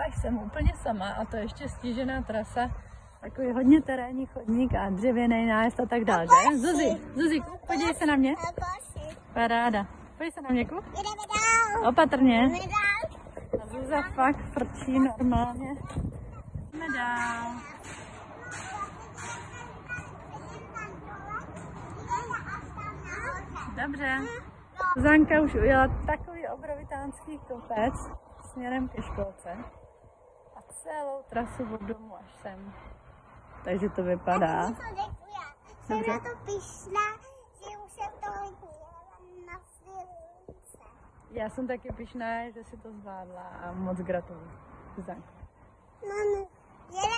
až jsem úplně sama a to ještě stížená trasa. Takový hodně terénní chodník a dřevěný nájezd a tak dále, že? Zuzi, podívej se na mě. Paráda. Podívej se na mě, Jdeme dál. Opatrně. A Zuza fakt frčí normálně. Jdeme dál. Dobře. Zuzanka už ujela takový obrovitánský kopec směrem ke školce a celou trasu od domu až sem. Takže to vypadá. Jsem na to pyšná, že už jsem to na silnice. Já jsem taky pyšná, že si to zvládla a moc gratuluju. Zuzanka.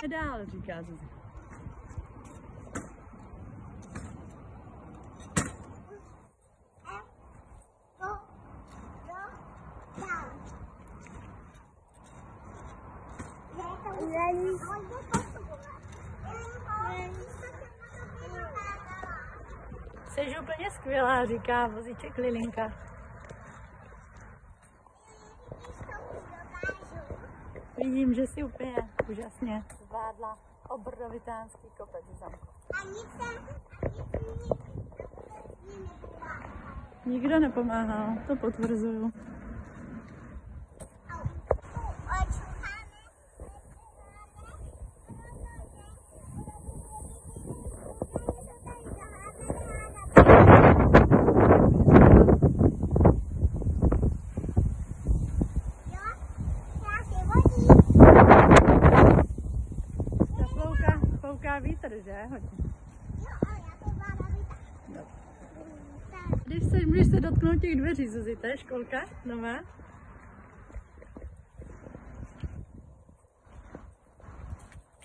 Dál, říká Zuzi. Jsi úplně skvělá, říká vozíček Lilinka. Vidím, že jsi úplně úžasně zvládla obrovitánský kopec, Zuzanko. Nikdo nepomáhal, to potvrzuju. Vítr, že? Hodně. Můžeš se dotknout těch dveří, Zuzi, to je školka nová.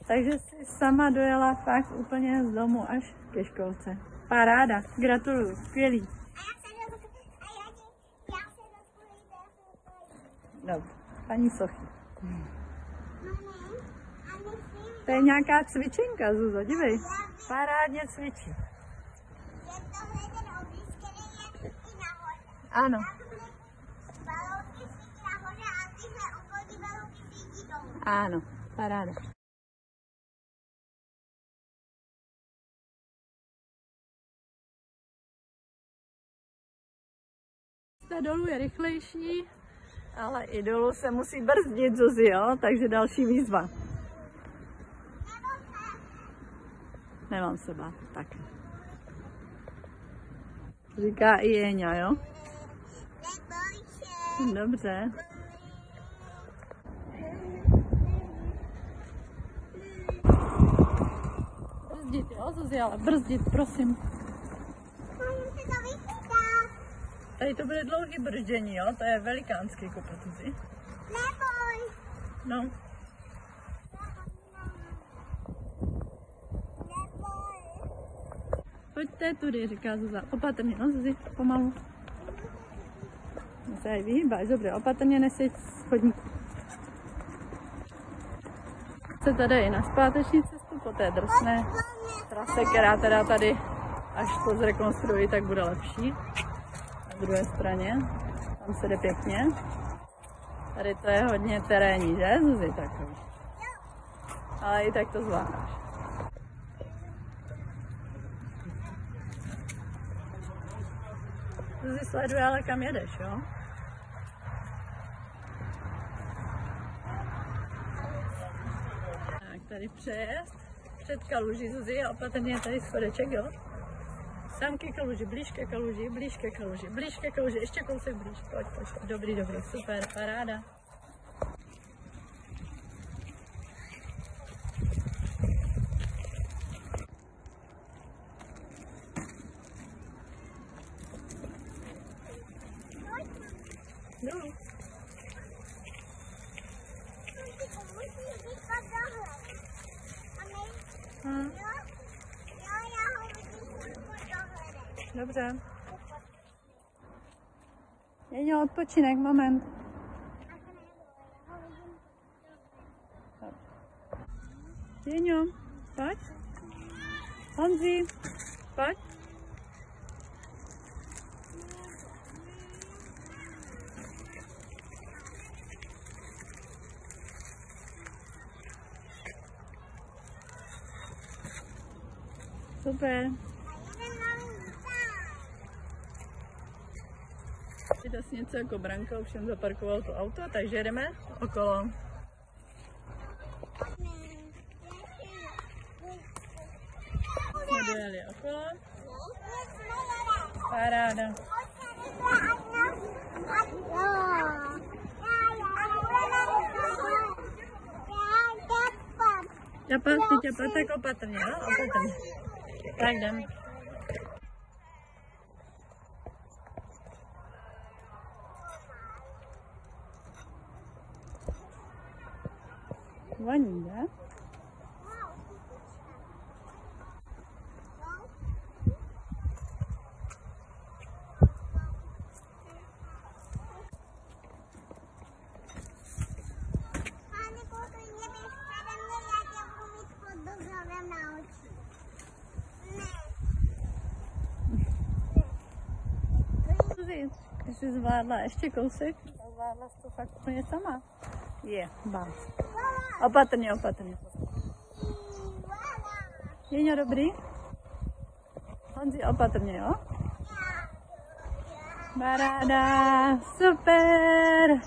Takže jsi sama dojela fakt úplně z domu až ke školce. Paráda, gratuluju, skvělý. Dobře, paní Sofie. To je nějaká cvičenka, Zuzo, dívej. Parádně cvičí. Ano. Ano, paráda. Ta dolů je rychlejší, ale i dolů se musí brzdit, Zuzi, jo? Takže další výzva. Nemám se bát, tak. Říká i Jeňa, jo? Dobře. Brzdit, jo, Zuzi, ale brzdit, prosím. Tady to bude dlouhý brždění, jo? To je velikánský kopec, Zuzi. Neboj. No. Pojďte tudy, říká Zuza. Opatrně, no Zuzi, pomalu. Se aj vyhýbáš, dobře, opatrně neseď z chodníku. Se tady i na zpáteční cestu po té drsné trase, která teda tady, až to zrekonstruují, tak bude lepší. Na druhé straně, tam se jde pěkně. Tady to je hodně terénní, že Zuzi, takový. Ale i tak to zvládáš. Zuzi sleduje, ale kam jedeš, jo? Tak, tady přejezd před kaluží, Zuzi, a opatrně tady schodeček, jo? Tam ke kaluži, blíž ke kaluži, blíž ke kaluži, blíž ke kaluži, ještě kousek blíž, pojď, pojď, dobrý, super, paráda. No. Dobře. Jeňo, odpočinek, moment. Jeňo, pojď. Honzi, pojď. Super. Teď asi něco jako Branka, už jsem zaparkoval to auto, takže jdeme okolo. Jsme dojeli okolo. Paráda. Čapa, tak opatrně, no? Opatrně. Tak jdem. Voní, ne? Jsi zvládla ještě kousek? Zvládla jsi to fakt úplně sama. Bác. Opatrně. Jeňo, dobrý? Honzi, opatrně, jo? Paráda, super!